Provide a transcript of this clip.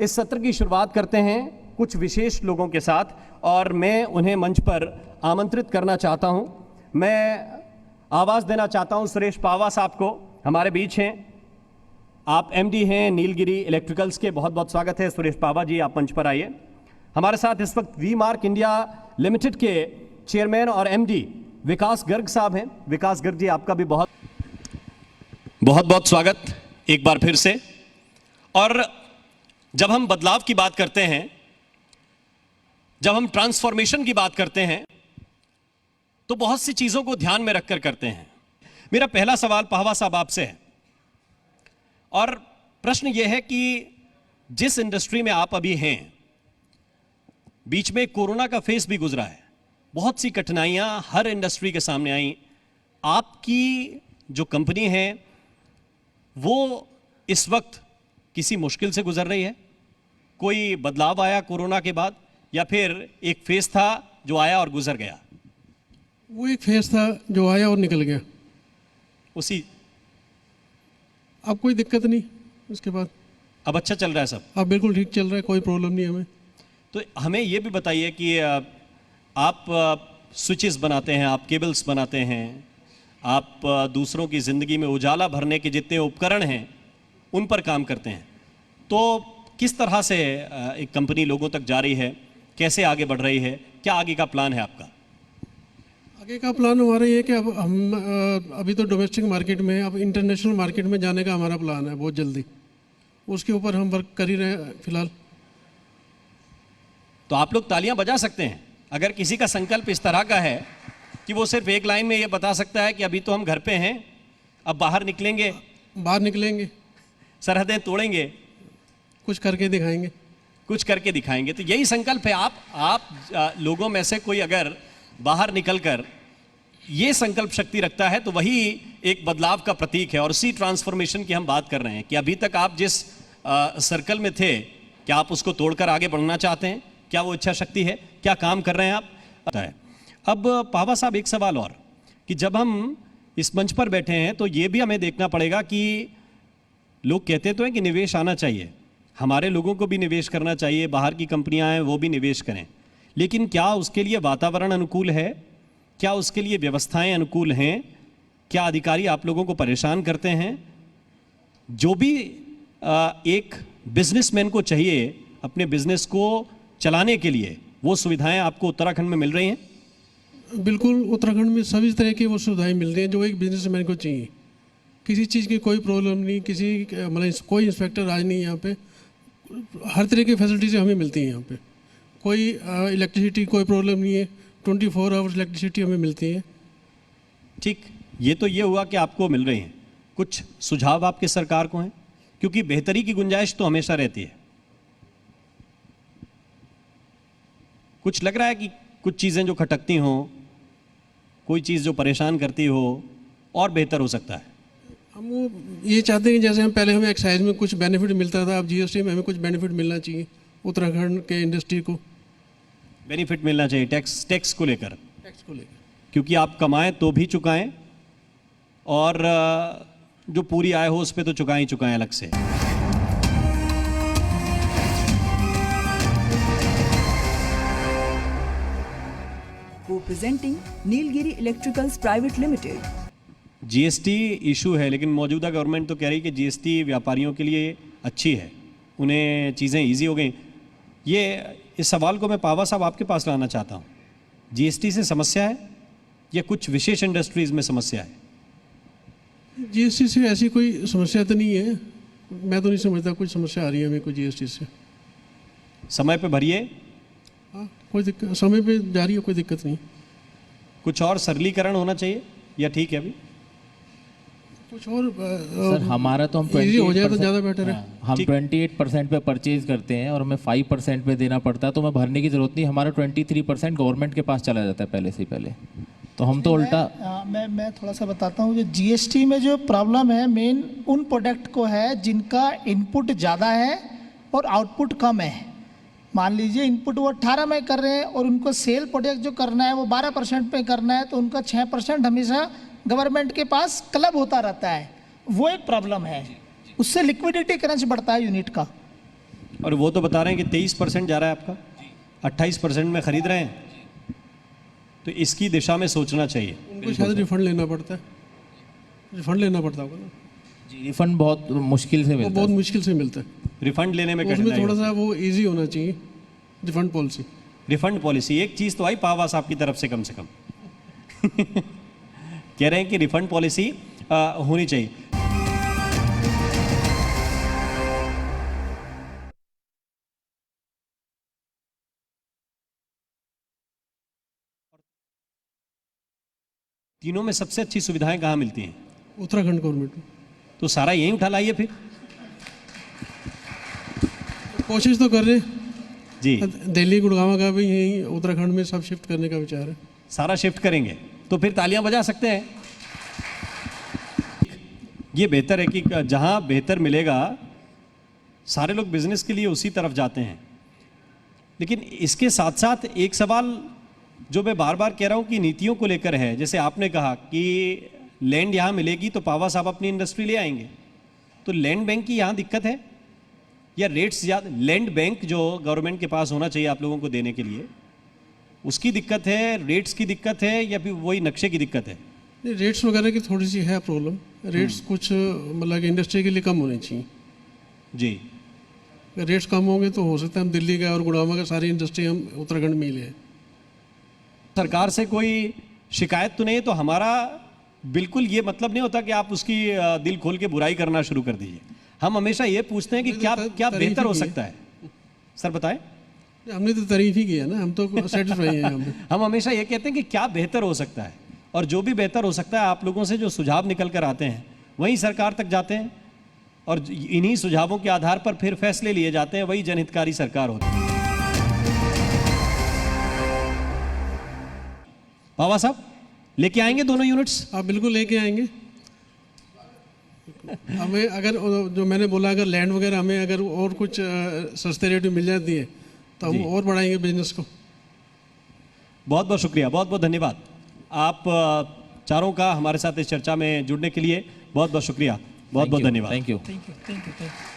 इस सत्र की शुरुआत करते हैं कुछ विशेष लोगों के साथ और मैं उन्हें मंच पर आमंत्रित करना चाहता हूं। मैं आवाज़ देना चाहता हूं सुरेश पावा साहब को, हमारे बीच हैं। आप एमडी हैं नीलगिरी इलेक्ट्रिकल्स के। बहुत बहुत स्वागत है सुरेश पावा जी, आप मंच पर आइए। हमारे साथ इस वक्त वी मार्क इंडिया लिमिटेड के चेयरमैन और एमडी विकास गर्ग साहब हैं। विकास गर्ग जी, आपका भी बहुत बहुत स्वागत एक बार फिर से। और जब हम बदलाव की बात करते हैं, जब हम ट्रांसफॉर्मेशन की बात करते हैं, तो बहुत सी चीजों को ध्यान में रखकर करते हैं। मेरा पहला सवाल पावा साहब आपसे है और प्रश्न यह है कि जिस इंडस्ट्री में आप अभी हैं, बीच में कोरोना का फेस भी गुजरा है, बहुत सी कठिनाइयां हर इंडस्ट्री के सामने आई। आपकी जो कंपनी है वो इस वक्त किसी मुश्किल से गुजर रही है? कोई बदलाव आया कोरोना के बाद, या फिर एक फेज था जो आया और गुजर गया? वो एक फेज था जो आया और निकल गया, उसी। अब कोई दिक्कत नहीं उसके बाद। अब अच्छा चल रहा है सब? अब बिल्कुल ठीक चल रहा है, कोई प्रॉब्लम नहीं हमें। तो हमें ये भी बताइए कि आप स्विचेस बनाते हैं, आप केबल्स बनाते हैं, आप दूसरों की ज़िंदगी में उजाला भरने के जितने उपकरण हैं उन पर काम करते हैं। तो किस तरह से एक कंपनी लोगों तक जा रही है, कैसे आगे बढ़ रही है, क्या आगे का प्लान है आपका? आगे का प्लान हमारा ये है कि अब हम अभी तो डोमेस्टिक मार्केट में, अब इंटरनेशनल मार्केट में जाने का हमारा प्लान है बहुत जल्दी। उसके ऊपर हम वर्क कर ही रहे हैं फिलहाल। तो आप लोग तालियां बजा सकते हैं अगर किसी का संकल्प इस तरह का है कि वो सिर्फ एक लाइन में ये बता सकता है कि अभी तो हम घर पे हैं, अब बाहर निकलेंगे, सरहदें तोड़ेंगे, कुछ करके दिखाएंगे। कुछ करके दिखाएंगे। तो यही संकल्प है। आप लोगों में से कोई अगर बाहर निकलकर ये संकल्प शक्ति रखता है तो वही एक बदलाव का प्रतीक है। और उसी ट्रांसफॉर्मेशन की हम बात कर रहे हैं कि अभी तक आप जिस सर्कल में थे, क्या आप उसको तोड़कर आगे बढ़ना चाहते हैं? क्या वो इच्छा शक्ति है? क्या काम कर रहे हैं आप? पता है। अब पावा साहब, एक सवाल और, कि जब हम इस मंच पर बैठे हैं तो ये भी हमें देखना पड़ेगा कि लोग कहते तो हैं कि निवेश आना चाहिए, हमारे लोगों को भी निवेश करना चाहिए, बाहर की कंपनियां हैं वो भी निवेश करें, लेकिन क्या उसके लिए वातावरण अनुकूल है? क्या उसके लिए व्यवस्थाएं अनुकूल हैं? क्या अधिकारी आप लोगों को परेशान करते हैं? जो भी एक बिजनेसमैन को चाहिए अपने बिजनेस को चलाने के लिए, वो सुविधाएं आपको उत्तराखंड में मिल रही हैं? बिल्कुल, उत्तराखंड में सभी तरह की वो सुविधाएं मिल रही हैं जो एक बिजनेसमैन को चाहिए। किसी चीज़ की कोई प्रॉब्लम नहीं, किसी मतलब कोई इंस्पेक्टर आज नहीं यहाँ पे। हर तरह की फैसिलिटीज़ हमें मिलती हैं यहाँ पे। कोई इलेक्ट्रिसिटी कोई प्रॉब्लम नहीं है, 24 आवर्स इलेक्ट्रिसिटी हमें मिलती है। ठीक, ये तो ये हुआ कि आपको मिल रही हैं। कुछ सुझाव आपके सरकार को हैं, क्योंकि बेहतरी की गुंजाइश तो हमेशा रहती है। कुछ लग रहा है कि कुछ चीज़ें जो खटकती हों, कोई चीज़ जो परेशान करती हो, और बेहतर हो सकता है? हम ये चाहते हैं कि जैसे हम पहले हमें एक्साइज में कुछ बेनिफिट मिलता था, अब जीएसटी में हमें कुछ बेनिफिट मिलना चाहिए उत्तराखंड के इंडस्ट्री को। बेनिफिट मिलना चाहिए टैक्स को लेकर, क्योंकि आप कमाएं तो भी चुकाएं, और जो पूरी आय हो उस पर तो चुकाएं अलग से। Co-presenting Nilgiri electricals private limited. GST issue है, लेकिन मौजूदा गवर्नमेंट तो कह रही है कि जीएसटी व्यापारियों के लिए अच्छी है, उन्हें चीज़ें इजी हो गई। ये इस सवाल को मैं पावा साहब आपके पास लाना चाहता हूँ। जीएसटी से समस्या है या कुछ विशेष इंडस्ट्रीज में समस्या है? जीएसटी से ऐसी कोई समस्या तो नहीं है, मैं तो नहीं समझता कुछ समस्या आ रही है हमें कोई जीएसटी से। समय पे भरिए, हाँ कोई दिक्कत, समय पे जारी है, कोई दिक्कत नहीं। कुछ और सरलीकरण होना चाहिए या ठीक है अभी? कुछ और सर, हमारा तो हम 28% हो जाए तो ज़्यादा बेटर है। हम 28% पे परचेज करते हैं और हमें 5% पे देना पड़ता है, तो हमें भरने की ज़रूरत नहीं। हमारा 23% गवर्नमेंट के पास चला जाता है पहले से ही पहले। तो हम तो उल्टा मैं थोड़ा सा बताता हूँ। जो जीएसटी में जो प्रॉब्लम है मेन उन प्रोडक्ट को है जिनका इनपुट ज़्यादा है और आउटपुट कम है। मान लीजिए इनपुट वो 18 में कर रहे हैं और उनको सेल प्रोडक्ट जो करना है वो 12% पे करना है, तो उनका 6% हमेशा गवर्नमेंट के पास क्लब होता रहता है। वो एक प्रॉब्लम है, उससे लिक्विडिटी क्रंच बढ़ता है यूनिट का। और वो तो बता रहे हैं कि 23% जा रहा है आपका, 28% में खरीद रहे हैं, तो इसकी दिशा में सोचना चाहिए। उनको शायद रिफंड लेना पड़ता है, रिफंड लेना पड़ता होगा ना, जी रिफंड बहुत मुश्किल से वो मिलता बहुत है। मुश्किल से मिलता है। रिफंड लेने में उसमें कठिनाई थोड़ा होती है। सा वो इजी होना चाहिए रिफंड पॉलिसी। रिफंड पॉलिसी, एक चीज़ तो आई पावा साहब की तरफ से कम कह रहे हैं कि रिफंड पॉलिसी होनी चाहिए। तीनों में सबसे अच्छी सुविधाएं कहाँ मिलती हैं? उत्तराखंड गवर्नमेंट में तो सारा यहीं उठा लाइए फिर। कोशिश तो कर रहे हैं, जी, दिल्ली गुड़गांव का भी यहीं उत्तराखंड में सब शिफ्ट करने का विचार है। सारा शिफ्ट करेंगे तो फिर तालियां बजा सकते हैं। ये बेहतर है कि जहां बेहतर मिलेगा सारे लोग बिजनेस के लिए उसी तरफ जाते हैं। लेकिन इसके साथ साथ एक सवाल जो मैं बार बार कह रहा हूं कि नीतियों को लेकर है, जैसे आपने कहा कि लैंड यहां मिलेगी तो पावा साहब अपनी इंडस्ट्री ले आएंगे, तो लैंड बैंक की यहां दिक्कत है या रेट्स ज़्यादा? लैंड बैंक जो गवर्नमेंट के पास होना चाहिए आप लोगों को देने के लिए, उसकी दिक्कत है, रेट्स की दिक्कत है, या फिर वही नक्शे की दिक्कत है? नहीं, रेट्स वगैरह की थोड़ी सी है प्रॉब्लम। रेट्स कुछ मतलब इंडस्ट्री के लिए कम होने चाहिए। जी, अगर रेट्स कम होंगे तो हो सकता है हम दिल्ली का और गुड़गांव का सारी इंडस्ट्री हम उत्तराखंड में ही ले। सरकार से कोई शिकायत तो नहीं है, तो हमारा बिल्कुल ये मतलब नहीं होता कि आप उसकी दिल खोल के बुराई करना शुरू कर दीजिए। हम हमेशा ये पूछते हैं कि क्या क्या बेहतर हो सकता है। सर बताएं। हमने तो तारीफ ही की है ना, हम तो सेटिस्फाई हैं हम। हम हमेशा ये कहते हैं कि क्या बेहतर हो सकता है, और जो भी बेहतर हो सकता है आप लोगों से जो सुझाव निकल कर आते हैं वही सरकार तक जाते हैं, और इन्हीं सुझावों के आधार पर फिर फैसले लिए जाते हैं, वही जनहितकारी सरकार होती है। पावा साहब लेके आएंगे दोनों यूनिट्स? आप बिल्कुल लेके आएंगे। हमें अगर जो मैंने बोला, अगर लैंड वगैरह हमें अगर और कुछ सस्ते रेट में मिल जाती है तो हम और बढ़ाएंगे बिजनेस को। बहुत बहुत शुक्रिया, बहुत बहुत धन्यवाद आप चारों का हमारे साथ इस चर्चा में जुड़ने के लिए। बहुत बहुत शुक्रिया, बहुत बहुत धन्यवाद। Thank you. Thank you.